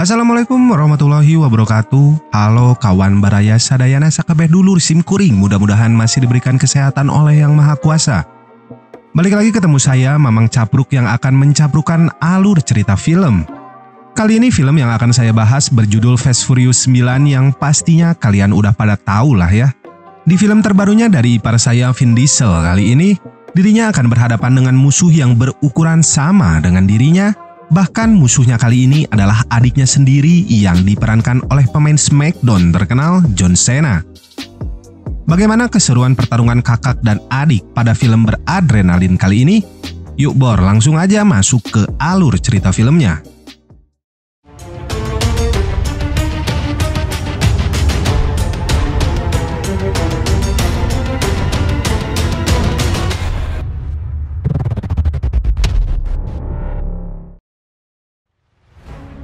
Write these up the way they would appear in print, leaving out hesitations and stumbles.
Assalamualaikum warahmatullahi wabarakatuh. Halo kawan baraya sadayana sakabeh dulur sim kuring. Mudah-mudahan masih diberikan kesehatan oleh Yang Maha Kuasa. Balik lagi ketemu saya, Mamang Capruk, yang akan mencaprukkan alur cerita film. Kali ini film yang akan saya bahas berjudul Fast Furious 9 yang pastinya kalian udah pada tahu lah ya. Di film terbarunya dari ipar saya Vin Diesel kali ini, dirinya akan berhadapan dengan musuh yang berukuran sama dengan dirinya. Bahkan musuhnya kali ini adalah adiknya sendiri yang diperankan oleh pemain SmackDown terkenal John Cena. Bagaimana keseruan pertarungan kakak dan adik pada film beradrenalin kali ini? Yuk Bor, langsung aja masuk ke alur cerita filmnya.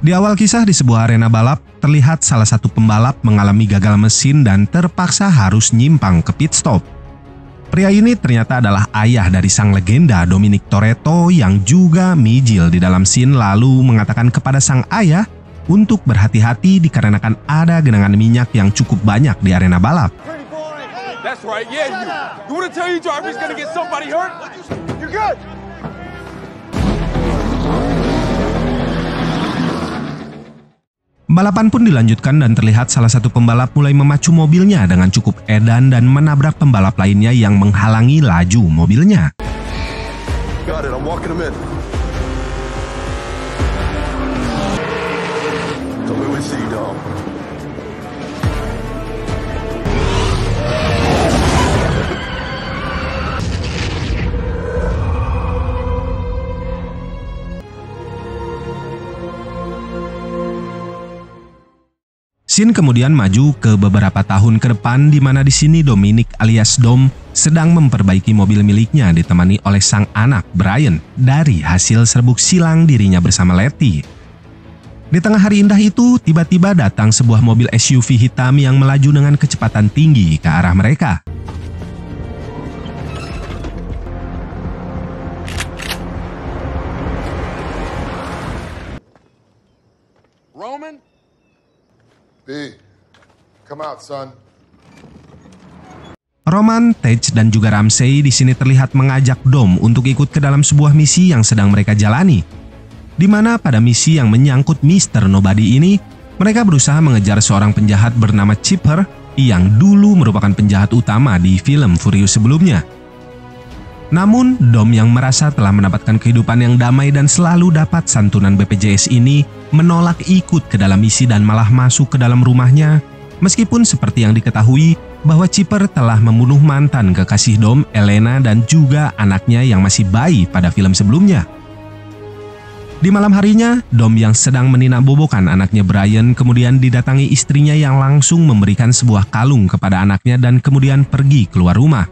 Di awal kisah di sebuah arena balap, terlihat salah satu pembalap mengalami gagal mesin dan terpaksa harus nyimpang ke pit stop. Pria ini ternyata adalah ayah dari sang legenda Dominic Toretto yang juga mijil di dalam scene, lalu mengatakan kepada sang ayah untuk berhati-hati dikarenakan ada genangan minyak yang cukup banyak di arena balap. Balapan pun dilanjutkan dan terlihat salah satu pembalap mulai memacu mobilnya dengan cukup edan dan menabrak pembalap lainnya yang menghalangi laju mobilnya. Scene kemudian maju ke beberapa tahun ke depan, di mana di sini Dominic alias Dom sedang memperbaiki mobil miliknya ditemani oleh sang anak Brian dari hasil serbuk silang dirinya bersama Letty. Di tengah hari indah itu, tiba-tiba datang sebuah mobil SUV hitam yang melaju dengan kecepatan tinggi ke arah mereka. Roman? B, come out, son. Roman, Tej, dan juga Ramsey di sini terlihat mengajak Dom untuk ikut ke dalam sebuah misi yang sedang mereka jalani. Di mana pada misi yang menyangkut Mr. Nobody ini, mereka berusaha mengejar seorang penjahat bernama Chipper yang dulu merupakan penjahat utama di film Furious sebelumnya. Namun, Dom yang merasa telah mendapatkan kehidupan yang damai dan selalu dapat santunan BPJS ini menolak ikut ke dalam misi dan malah masuk ke dalam rumahnya, meskipun seperti yang diketahui bahwa Chipper telah membunuh mantan kekasih Dom, Elena, dan juga anaknya yang masih bayi pada film sebelumnya. Di malam harinya, Dom yang sedang meninabobokan anaknya Brian kemudian didatangi istrinya yang langsung memberikan sebuah kalung kepada anaknya dan kemudian pergi keluar rumah.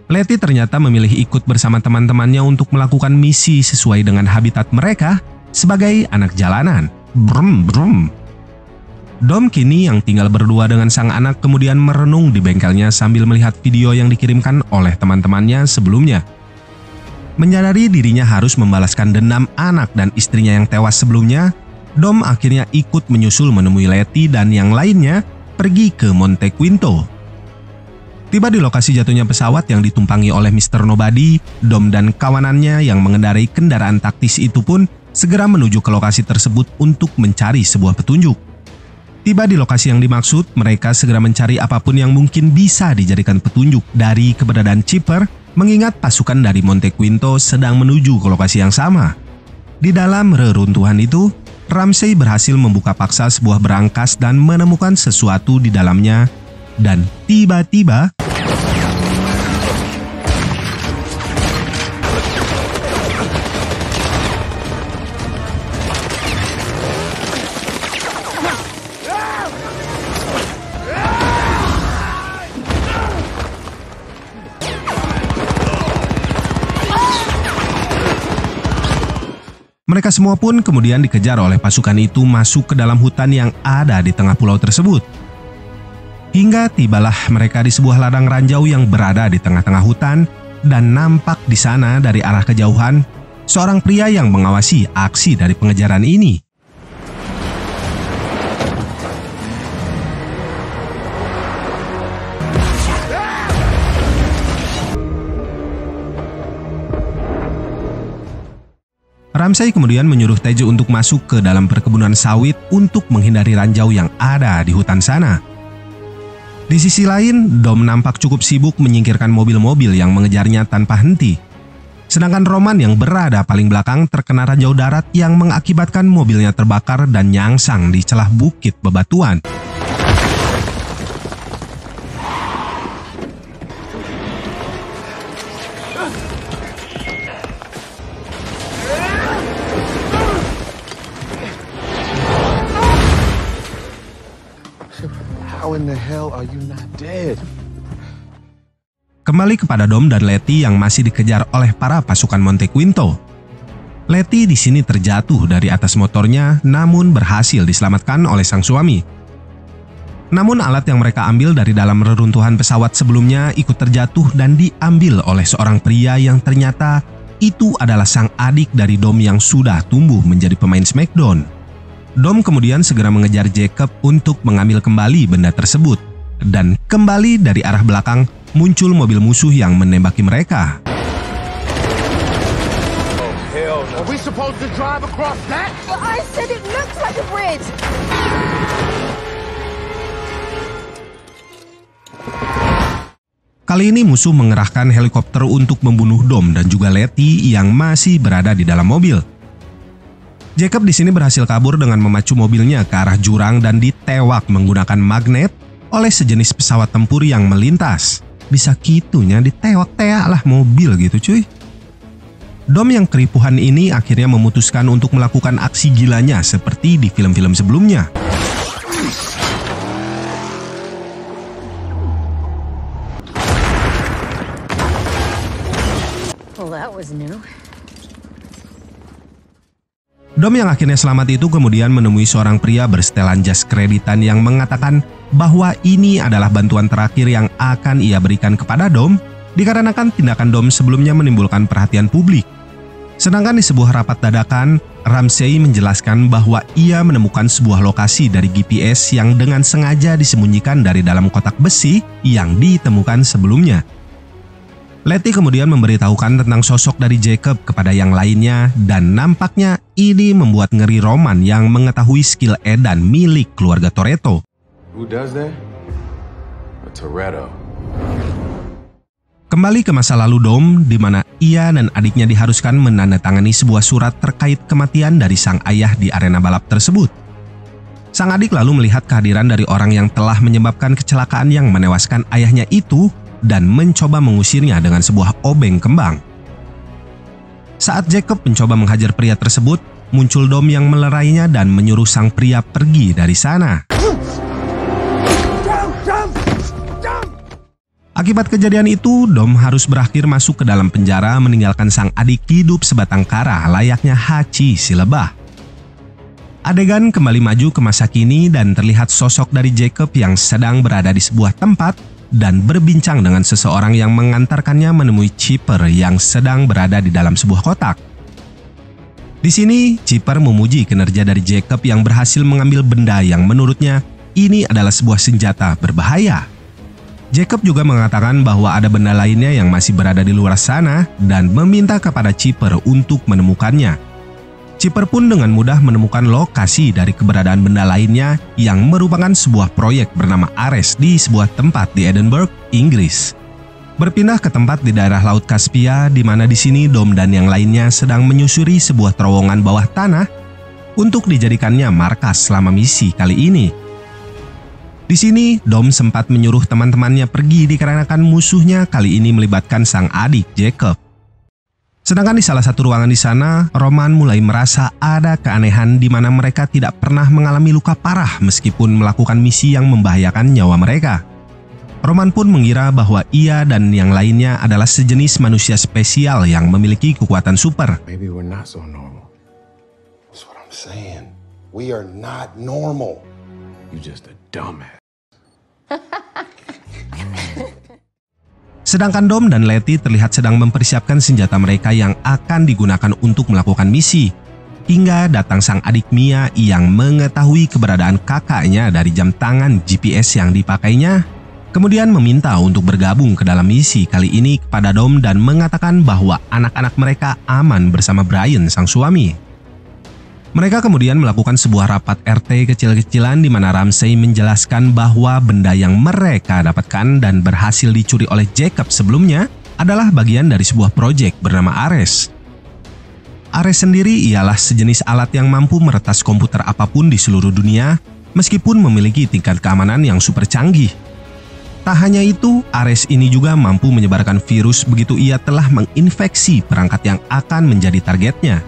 Letty ternyata memilih ikut bersama teman-temannya untuk melakukan misi sesuai dengan habitat mereka sebagai anak jalanan. Brum brum. Dom kini yang tinggal berdua dengan sang anak kemudian merenung di bengkelnya sambil melihat video yang dikirimkan oleh teman-temannya sebelumnya. Menyadari dirinya harus membalaskan dendam anak dan istrinya yang tewas sebelumnya, Dom akhirnya ikut menyusul menemui Letty dan yang lainnya pergi ke Monte Quinto. Tiba di lokasi jatuhnya pesawat yang ditumpangi oleh Mr. Nobody, Dom dan kawanannya yang mengendarai kendaraan taktis itu pun segera menuju ke lokasi tersebut untuk mencari sebuah petunjuk. Tiba di lokasi yang dimaksud, mereka segera mencari apapun yang mungkin bisa dijadikan petunjuk dari keberadaan Chipper, mengingat pasukan dari Monte Quinto sedang menuju ke lokasi yang sama. Di dalam reruntuhan itu, Ramsey berhasil membuka paksa sebuah berangkas dan menemukan sesuatu di dalamnya. Dan tiba-tiba mereka semua pun kemudian dikejar oleh pasukan itu masuk ke dalam hutan yang ada di tengah pulau tersebut. Hingga tibalah mereka di sebuah ladang ranjau yang berada di tengah-tengah hutan dan nampak di sana dari arah kejauhan seorang pria yang mengawasi aksi dari pengejaran ini. Ramsey kemudian menyuruh Teju untuk masuk ke dalam perkebunan sawit untuk menghindari ranjau yang ada di hutan sana. Di sisi lain, Dom nampak cukup sibuk menyingkirkan mobil-mobil yang mengejarnya tanpa henti. Sedangkan Roman yang berada paling belakang terkena ranjau darat yang mengakibatkan mobilnya terbakar dan nyangsang di celah bukit bebatuan. How in the hell are you not dead? Kembali kepada Dom dan Letty yang masih dikejar oleh para pasukan Monte Quinto. Letty di sini terjatuh dari atas motornya namun berhasil diselamatkan oleh sang suami. Namun alat yang mereka ambil dari dalam reruntuhan pesawat sebelumnya ikut terjatuh dan diambil oleh seorang pria yang ternyata itu adalah sang adik dari Dom yang sudah tumbuh menjadi pemain Smackdown. Dom kemudian segera mengejar Jacob untuk mengambil kembali benda tersebut. Dan kembali dari arah belakang muncul mobil musuh yang menembaki mereka. Are we supposed to drive across that? Well, I said it looks like a bridge. Kali ini musuh mengerahkan helikopter untuk membunuh Dom dan juga Letty yang masih berada di dalam mobil. Jacob di sini berhasil kabur dengan memacu mobilnya ke arah jurang dan ditewak menggunakan magnet oleh sejenis pesawat tempur yang melintas. Bisa gitunya ditewak-teak lah mobil gitu cuy. Dom yang keripuhan ini akhirnya memutuskan untuk melakukan aksi gilanya seperti di film-film sebelumnya. Well, that was new. Dom yang akhirnya selamat itu kemudian menemui seorang pria bersetelan jas kreditan yang mengatakan bahwa ini adalah bantuan terakhir yang akan ia berikan kepada Dom dikarenakan tindakan Dom sebelumnya menimbulkan perhatian publik. Sedangkan di sebuah rapat dadakan, Ramsey menjelaskan bahwa ia menemukan sebuah lokasi dari GPS yang dengan sengaja disembunyikan dari dalam kotak besi yang ditemukan sebelumnya. Letty kemudian memberitahukan tentang sosok dari Jacob kepada yang lainnya dan nampaknya ini membuat ngeri Roman yang mengetahui skill edan milik keluarga Toretto. Who does that? A Toretto. Kembali ke masa lalu Dom, di mana ia dan adiknya diharuskan menandatangani sebuah surat terkait kematian dari sang ayah di arena balap tersebut. Sang adik lalu melihat kehadiran dari orang yang telah menyebabkan kecelakaan yang menewaskan ayahnya itu dan mencoba mengusirnya dengan sebuah obeng kembang. Saat Jacob mencoba menghajar pria tersebut, muncul Dom yang melerainya dan menyuruh sang pria pergi dari sana. Akibat kejadian itu, Dom harus berakhir masuk ke dalam penjara meninggalkan sang adik hidup sebatang kara layaknya Hachi si lebah. Adegan kembali maju ke masa kini dan terlihat sosok dari Jacob yang sedang berada di sebuah tempat dan berbincang dengan seseorang yang mengantarkannya menemui Chipper yang sedang berada di dalam sebuah kotak. Di sini, Chipper memuji kinerja dari Jacob yang berhasil mengambil benda yang menurutnya ini adalah sebuah senjata berbahaya. Jacob juga mengatakan bahwa ada benda lainnya yang masih berada di luar sana dan meminta kepada Chipper untuk menemukannya. Chipper pun dengan mudah menemukan lokasi dari keberadaan benda lainnya yang merupakan sebuah proyek bernama Ares di sebuah tempat di Edinburgh, Inggris. Berpindah ke tempat di daerah Laut Kaspia di mana di sini Dom dan yang lainnya sedang menyusuri sebuah terowongan bawah tanah untuk dijadikannya markas selama misi kali ini. Di sini, Dom sempat menyuruh teman-temannya pergi dikarenakan musuhnya kali ini melibatkan sang adik Jacob. Sedangkan di salah satu ruangan di sana, Roman mulai merasa ada keanehan di mana mereka tidak pernah mengalami luka parah meskipun melakukan misi yang membahayakan nyawa mereka. Roman pun mengira bahwa ia dan yang lainnya adalah sejenis manusia spesial yang memiliki kekuatan super. Maybe we're not so normal. That's what I'm saying. We are not normal. You just a dumbass. Sedangkan Dom dan Letty terlihat sedang mempersiapkan senjata mereka yang akan digunakan untuk melakukan misi. Hingga datang sang adik Mia yang mengetahui keberadaan kakaknya dari jam tangan GPS yang dipakainya kemudian meminta untuk bergabung ke dalam misi kali ini kepada Dom dan mengatakan bahwa anak-anak mereka aman bersama Brian, sang suami. Mereka kemudian melakukan sebuah rapat RT kecil-kecilan di mana Ramsey menjelaskan bahwa benda yang mereka dapatkan dan berhasil dicuri oleh Jacob sebelumnya adalah bagian dari sebuah proyek bernama Ares. Ares sendiri ialah sejenis alat yang mampu meretas komputer apapun di seluruh dunia, meskipun memiliki tingkat keamanan yang super canggih. Tak hanya itu, Ares ini juga mampu menyebarkan virus begitu ia telah menginfeksi perangkat yang akan menjadi targetnya.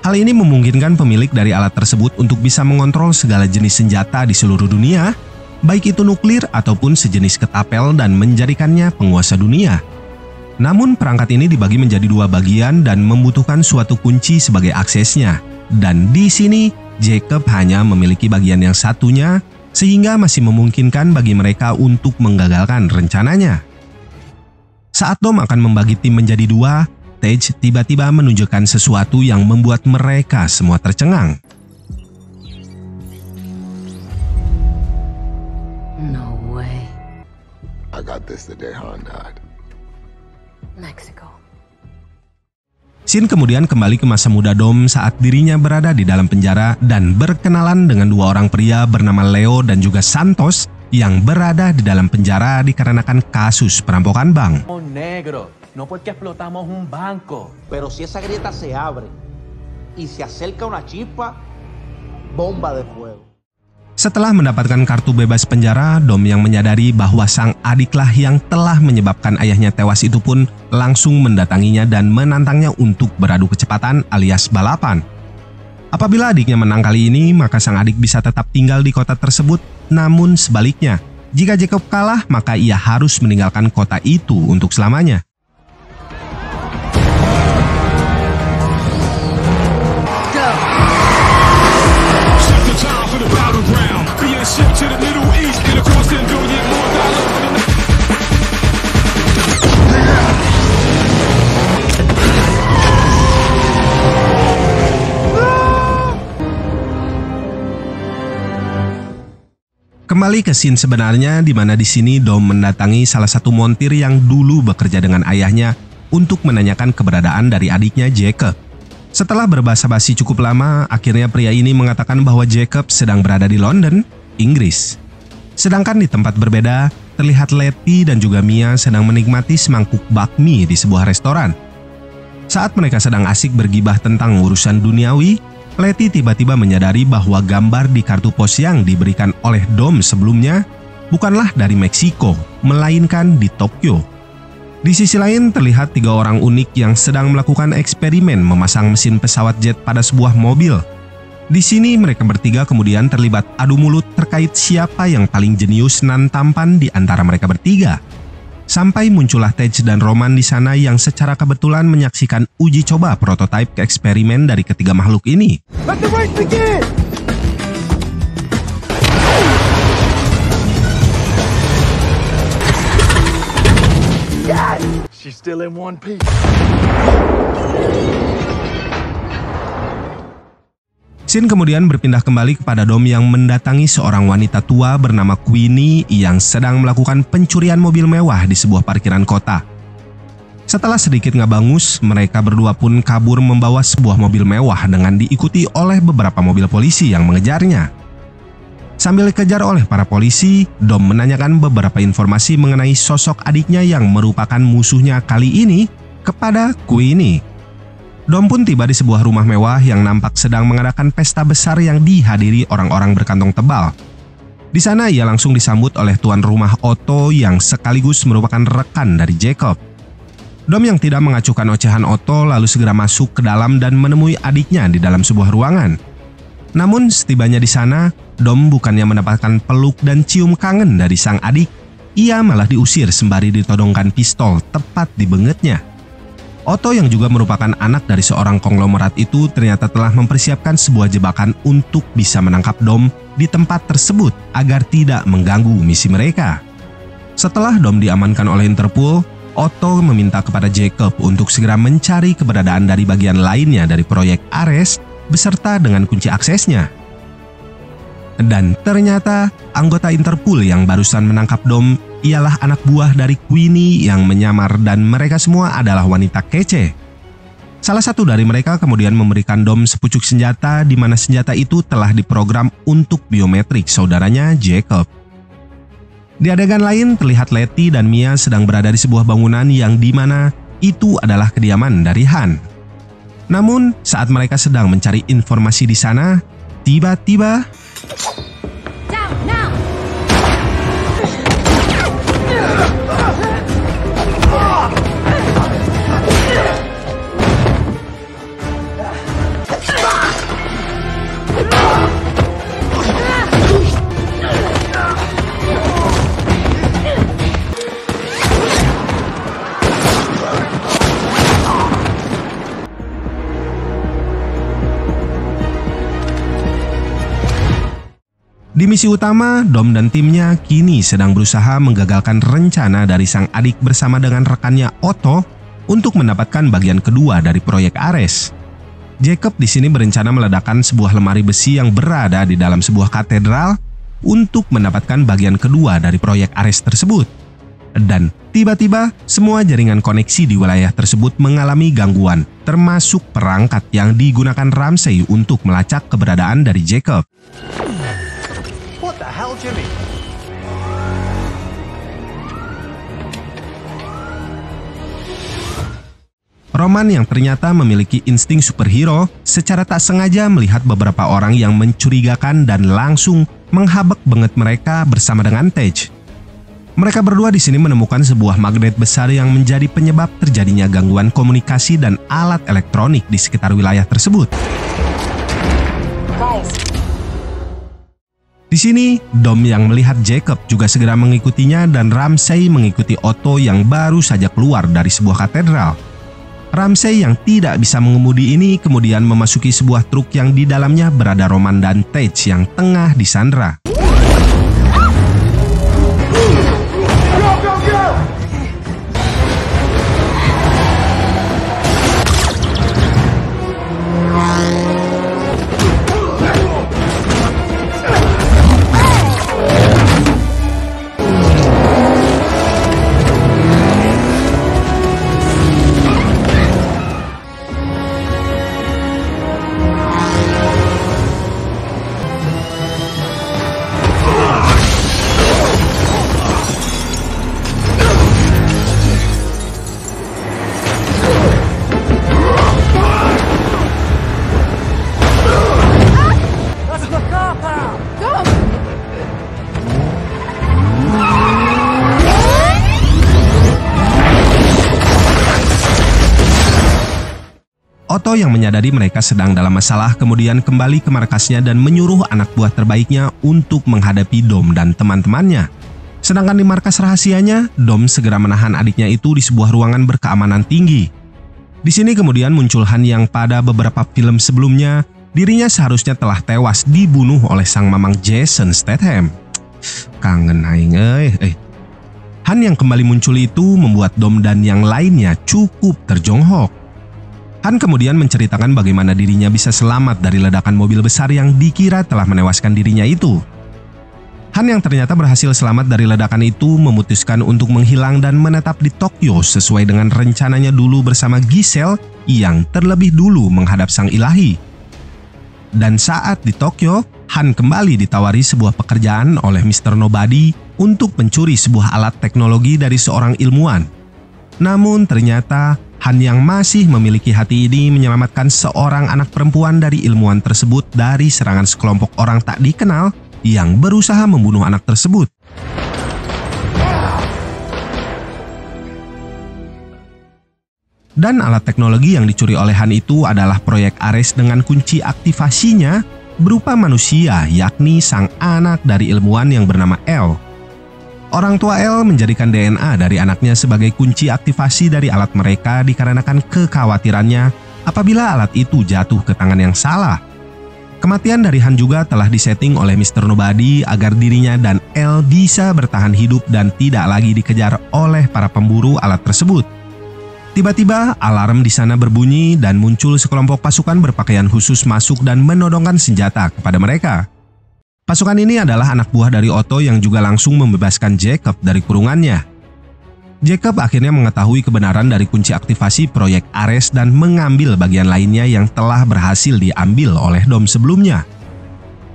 Hal ini memungkinkan pemilik dari alat tersebut untuk bisa mengontrol segala jenis senjata di seluruh dunia, baik itu nuklir ataupun sejenis ketapel, dan menjadikannya penguasa dunia. Namun perangkat ini dibagi menjadi dua bagian dan membutuhkan suatu kunci sebagai aksesnya. Dan di sini Jacob hanya memiliki bagian yang satunya, sehingga masih memungkinkan bagi mereka untuk menggagalkan rencananya. Saat Dom akan membagi tim menjadi dua, Tej tiba-tiba menunjukkan sesuatu yang membuat mereka semua tercengang. No way. I got this the day Han died. Mexico. Sin kemudian kembali ke masa muda Dom saat dirinya berada di dalam penjara dan berkenalan dengan dua orang pria bernama Leo dan juga Santos yang berada di dalam penjara dikarenakan kasus perampokan bank. Negro, no porque explotamos un banco. Pero si esa grieta se abre y se acerca una chispa, bomba de fuego. Setelah mendapatkan kartu bebas penjara, Dom yang menyadari bahwa sang adiklah yang telah menyebabkan ayahnya tewas itu pun langsung mendatanginya dan menantangnya untuk beradu kecepatan alias balapan. Apabila adiknya menang kali ini, maka sang adik bisa tetap tinggal di kota tersebut, namun sebaliknya, jika Jacob kalah, maka ia harus meninggalkan kota itu untuk selamanya. Kembali ke scene sebenarnya, di mana di sini Dom mendatangi salah satu montir yang dulu bekerja dengan ayahnya untuk menanyakan keberadaan dari adiknya Jacob. Setelah berbasa-basi cukup lama, akhirnya pria ini mengatakan bahwa Jacob sedang berada di London, Inggris. Sedangkan di tempat berbeda, terlihat Letty dan juga Mia sedang menikmati semangkuk bakmi di sebuah restoran. Saat mereka sedang asik bergibah tentang urusan duniawi, Letty tiba-tiba menyadari bahwa gambar di kartu pos yang diberikan oleh Dom sebelumnya bukanlah dari Meksiko, melainkan di Tokyo. Di sisi lain terlihat tiga orang unik yang sedang melakukan eksperimen memasang mesin pesawat jet pada sebuah mobil. Di sini mereka bertiga kemudian terlibat adu mulut terkait siapa yang paling jenius nan tampan di antara mereka bertiga. Sampai muncullah Tej dan Roman di sana yang secara kebetulan menyaksikan uji coba prototipe eksperimen dari ketiga makhluk ini. Let the race begin! Yes! She's still in one piece. Scene kemudian berpindah kembali kepada Dom yang mendatangi seorang wanita tua bernama Queenie yang sedang melakukan pencurian mobil mewah di sebuah parkiran kota. Setelah sedikit ngabangus, mereka berdua pun kabur membawa sebuah mobil mewah dengan diikuti oleh beberapa mobil polisi yang mengejarnya. Sambil dikejar oleh para polisi, Dom menanyakan beberapa informasi mengenai sosok adiknya yang merupakan musuhnya kali ini kepada Queenie. Dom pun tiba di sebuah rumah mewah yang nampak sedang mengadakan pesta besar yang dihadiri orang-orang berkantong tebal. Di sana ia langsung disambut oleh tuan rumah Otto yang sekaligus merupakan rekan dari Jacob. Dom yang tidak mengacuhkan ocehan Otto lalu segera masuk ke dalam dan menemui adiknya di dalam sebuah ruangan. Namun setibanya di sana, Dom bukannya mendapatkan peluk dan cium kangen dari sang adik, ia malah diusir sembari ditodongkan pistol tepat di bengetnya. Otto yang juga merupakan anak dari seorang konglomerat itu ternyata telah mempersiapkan sebuah jebakan untuk bisa menangkap Dom di tempat tersebut agar tidak mengganggu misi mereka. Setelah Dom diamankan oleh Interpol, Otto meminta kepada Jacob untuk segera mencari keberadaan dari bagian lainnya dari proyek Ares beserta dengan kunci aksesnya. Dan ternyata anggota Interpol yang barusan menangkap Dom ialah anak buah dari Queenie yang menyamar dan mereka semua adalah wanita kece. Salah satu dari mereka kemudian memberikan Dom sepucuk senjata di mana senjata itu telah diprogram untuk biometrik saudaranya Jacob. Di adegan lain terlihat Letty dan Mia sedang berada di sebuah bangunan yang di mana itu adalah kediaman dari Han. Namun saat mereka sedang mencari informasi di sana, tiba-tiba di misi utama, Dom dan timnya kini sedang berusaha menggagalkan rencana dari sang adik bersama dengan rekannya Otto untuk mendapatkan bagian kedua dari proyek Ares. Jacob di sini berencana meledakkan sebuah lemari besi yang berada di dalam sebuah katedral untuk mendapatkan bagian kedua dari proyek Ares tersebut. Dan tiba-tiba semua jaringan koneksi di wilayah tersebut mengalami gangguan, termasuk perangkat yang digunakan Ramsey untuk melacak keberadaan dari Jacob. What the hell, Jimmy? Roman yang ternyata memiliki insting superhero secara tak sengaja melihat beberapa orang yang mencurigakan dan langsung menghabek banget mereka bersama dengan Tej. Mereka berdua di sini menemukan sebuah magnet besar yang menjadi penyebab terjadinya gangguan komunikasi dan alat elektronik di sekitar wilayah tersebut. Di sini, Dom yang melihat Jacob juga segera mengikutinya dan Ramsey mengikuti Otto yang baru saja keluar dari sebuah katedral. Ramsey yang tidak bisa mengemudi ini kemudian memasuki sebuah truk yang di dalamnya berada Roman dan Tej yang tengah disandra. Otto yang menyadari mereka sedang dalam masalah kemudian kembali ke markasnya dan menyuruh anak buah terbaiknya untuk menghadapi Dom dan teman-temannya. Sedangkan di markas rahasianya, Dom segera menahan adiknya itu di sebuah ruangan berkeamanan tinggi. Di sini kemudian muncul Han yang pada beberapa film sebelumnya dirinya seharusnya telah tewas dibunuh oleh sang mamang Jason Statham. Kangen aing euy. Han yang kembali muncul itu membuat Dom dan yang lainnya cukup terjonghok. Han kemudian menceritakan bagaimana dirinya bisa selamat dari ledakan mobil besar yang dikira telah menewaskan dirinya itu. Han yang ternyata berhasil selamat dari ledakan itu memutuskan untuk menghilang dan menetap di Tokyo sesuai dengan rencananya dulu bersama Giselle yang terlebih dulu menghadap sang ilahi. Dan saat di Tokyo, Han kembali ditawari sebuah pekerjaan oleh Mr. Nobody untuk mencuri sebuah alat teknologi dari seorang ilmuwan. Namun ternyata Han yang masih memiliki hati ini menyelamatkan seorang anak perempuan dari ilmuwan tersebut dari serangan sekelompok orang tak dikenal yang berusaha membunuh anak tersebut. Dan alat teknologi yang dicuri oleh Han itu adalah proyek Ares dengan kunci aktivasinya berupa manusia, yakni sang anak dari ilmuwan yang bernama El. Orang tua El menjadikan DNA dari anaknya sebagai kunci aktivasi dari alat mereka dikarenakan kekhawatirannya apabila alat itu jatuh ke tangan yang salah. Kematian dari Han juga telah disetting oleh Mr. Nobody agar dirinya dan El bisa bertahan hidup dan tidak lagi dikejar oleh para pemburu alat tersebut. Tiba-tiba alarm di sana berbunyi dan muncul sekelompok pasukan berpakaian khusus masuk dan menodongkan senjata kepada mereka. Pasukan ini adalah anak buah dari Otto yang juga langsung membebaskan Jacob dari kurungannya. Jacob akhirnya mengetahui kebenaran dari kunci aktivasi proyek Ares dan mengambil bagian lainnya yang telah berhasil diambil oleh Dom sebelumnya.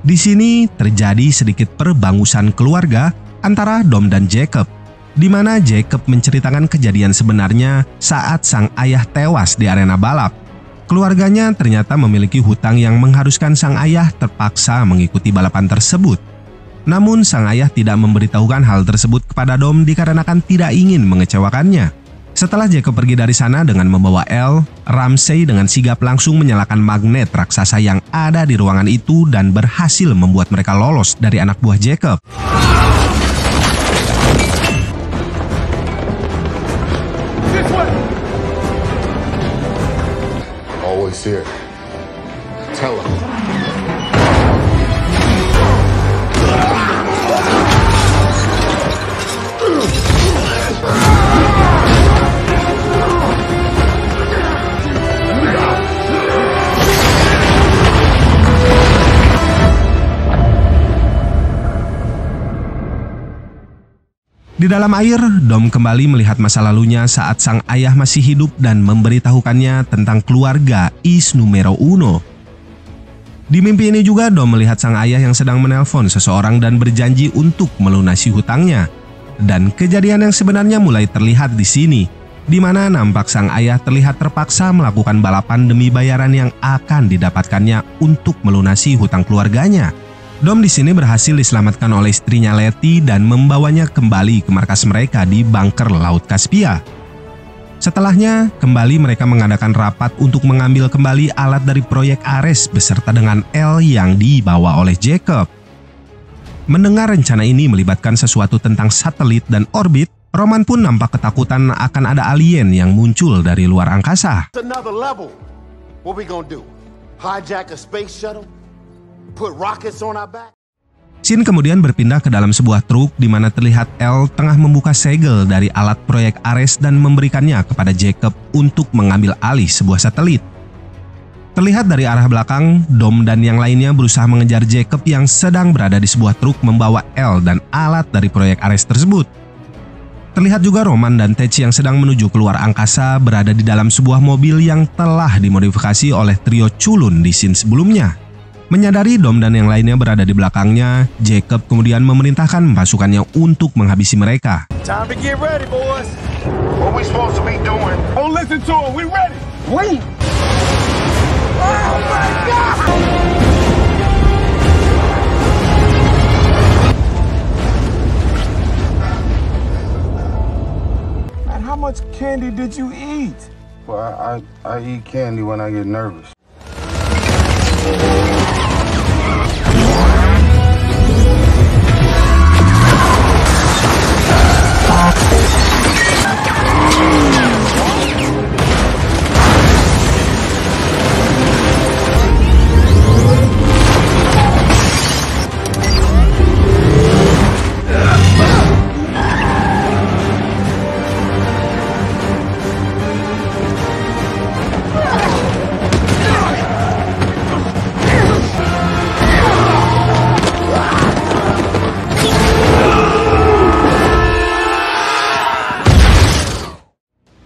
Di sini terjadi sedikit perbangusan keluarga antara Dom dan Jacob, di mana Jacob menceritakan kejadian sebenarnya saat sang ayah tewas di arena balap. Keluarganya ternyata memiliki hutang yang mengharuskan sang ayah terpaksa mengikuti balapan tersebut. Namun sang ayah tidak memberitahukan hal tersebut kepada Dom dikarenakan tidak ingin mengecewakannya. Setelah Jacob pergi dari sana dengan membawa Elle, Ramsey dengan sigap langsung menyalakan magnet raksasa yang ada di ruangan itu dan berhasil membuat mereka lolos dari anak buah Jacob. Always here. Tell him. Di dalam air, Dom kembali melihat masa lalunya saat sang ayah masih hidup dan memberitahukannya tentang keluarga Is Numero Uno. Di mimpi ini juga Dom melihat sang ayah yang sedang menelpon seseorang dan berjanji untuk melunasi hutangnya. Dan kejadian yang sebenarnya mulai terlihat di sini, di mana nampak sang ayah terlihat terpaksa melakukan balapan demi bayaran yang akan didapatkannya untuk melunasi hutang keluarganya. Dom di sini berhasil diselamatkan oleh istrinya Letty dan membawanya kembali ke markas mereka di bunker Laut Kaspia. Setelahnya, kembali mereka mengadakan rapat untuk mengambil kembali alat dari proyek Ares beserta dengan Elle yang dibawa oleh Jacob. Mendengar rencana ini melibatkan sesuatu tentang satelit dan orbit, Roman pun nampak ketakutan akan ada alien yang muncul dari luar angkasa. Another level. What we gonna do? Hijack a space shuttle? Put rockets on our back? Scene kemudian berpindah ke dalam sebuah truk di mana terlihat Elle tengah membuka segel dari alat proyek Ares dan memberikannya kepada Jacob untuk mengambil alih sebuah satelit. Terlihat dari arah belakang, Dom dan yang lainnya berusaha mengejar Jacob yang sedang berada di sebuah truk membawa Elle dan alat dari proyek Ares tersebut. Terlihat juga Roman dan Tej yang sedang menuju keluar angkasa berada di dalam sebuah mobil yang telah dimodifikasi oleh trio culun di scene sebelumnya. Menyadari Dom dan yang lainnya berada di belakangnya, Jacob kemudian memerintahkan pasukannya untuk menghabisi mereka. Time to get ready, boys. What we supposed to be doing? Oh, listen to him. We ready. Wait. Oh my God! Man, how much candy did you eat? Well, I eat candy when I get nervous.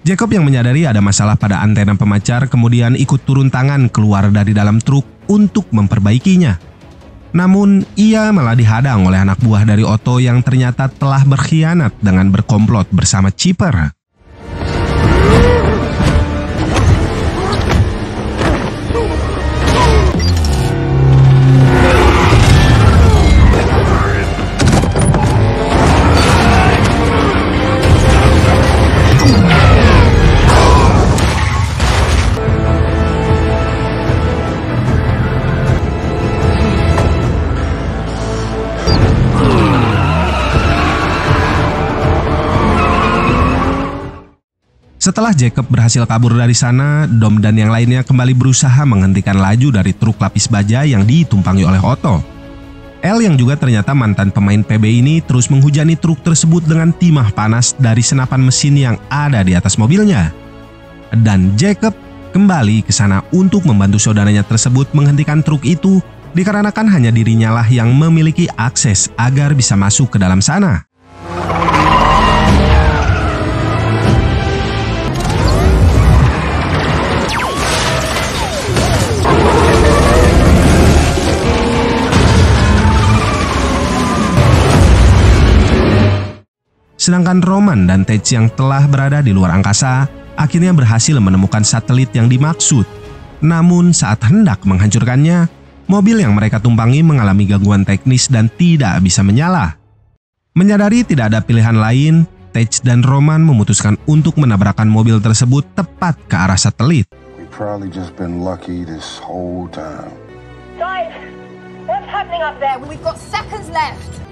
Jacob yang menyadari ada masalah pada antena pemacar kemudian ikut turun tangan keluar dari dalam truk untuk memperbaikinya. Namun, ia malah dihadang oleh anak buah dari Otto yang ternyata telah berkhianat dengan berkomplot bersama Chipper. Setelah Jacob berhasil kabur dari sana, Dom dan yang lainnya kembali berusaha menghentikan laju dari truk lapis baja yang ditumpangi oleh Otto. Elle yang juga ternyata mantan pemain PB ini terus menghujani truk tersebut dengan timah panas dari senapan mesin yang ada di atas mobilnya. Dan Jacob kembali ke sana untuk membantu saudaranya tersebut menghentikan truk itu dikarenakan hanya dirinya lah yang memiliki akses agar bisa masuk ke dalam sana. Sedangkan Roman dan Tej yang telah berada di luar angkasa akhirnya berhasil menemukan satelit yang dimaksud. Namun saat hendak menghancurkannya, mobil yang mereka tumpangi mengalami gangguan teknis dan tidak bisa menyala. Menyadari tidak ada pilihan lain, Tej dan Roman memutuskan untuk menabrakkan mobil tersebut tepat ke arah satelit. We probably just been lucky this whole time. Guys, what's happening up there? We've got seconds left.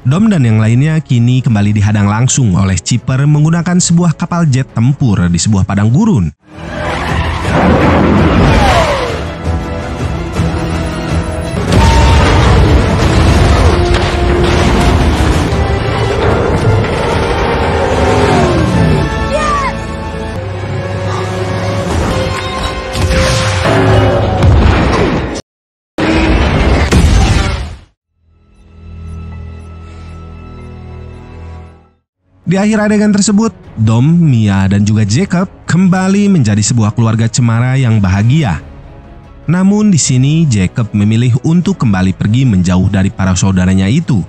Dom dan yang lainnya kini kembali dihadang langsung oleh Chipper menggunakan sebuah kapal jet tempur di sebuah padang gurun. Di akhir adegan tersebut, Dom, Mia, dan juga Jacob kembali menjadi sebuah keluarga cemara yang bahagia. Namun di sini Jacob memilih untuk kembali pergi menjauh dari para saudaranya itu.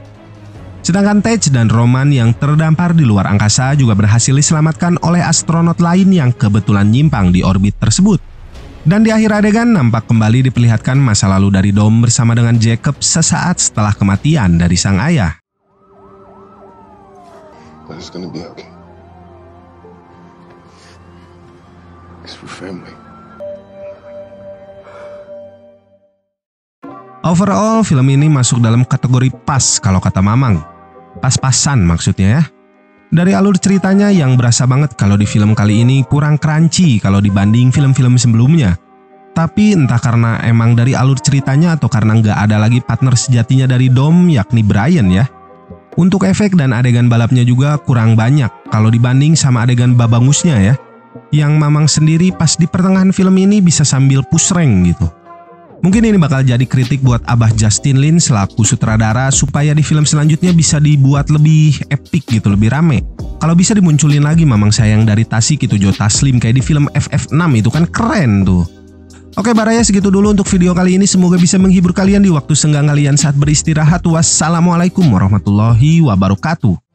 Sedangkan Tej dan Roman yang terdampar di luar angkasa juga berhasil diselamatkan oleh astronot lain yang kebetulan nyimpang di orbit tersebut. Dan di akhir adegan nampak kembali diperlihatkan masa lalu dari Dom bersama dengan Jacob sesaat setelah kematian dari sang ayah. But it's gonna be okay. It's for family. Overall, film ini masuk dalam kategori pas kalau kata Mamang. Pas-pasan maksudnya ya. Dari alur ceritanya yang berasa banget kalau di film kali ini kurang crunchy kalau dibanding film-film sebelumnya. Tapi entah karena emang dari alur ceritanya atau karena nggak ada lagi partner sejatinya dari Dom yakni Brian ya. Untuk efek dan adegan balapnya juga kurang banyak kalau dibanding sama adegan babangusnya ya. Yang Mamang sendiri pas di pertengahan film ini bisa sambil push rank gitu. Mungkin ini bakal jadi kritik buat Abah Justin Lin selaku sutradara supaya di film selanjutnya bisa dibuat lebih epic gitu, lebih rame. Kalau bisa dimunculin lagi Mamang Sayang dari Tasik itu Joe Taslim kayak di film FF6 itu kan keren tuh. Oke Baraya, segitu dulu untuk video kali ini. Semoga bisa menghibur kalian di waktu senggang kalian saat beristirahat. Wassalamualaikum warahmatullahi wabarakatuh.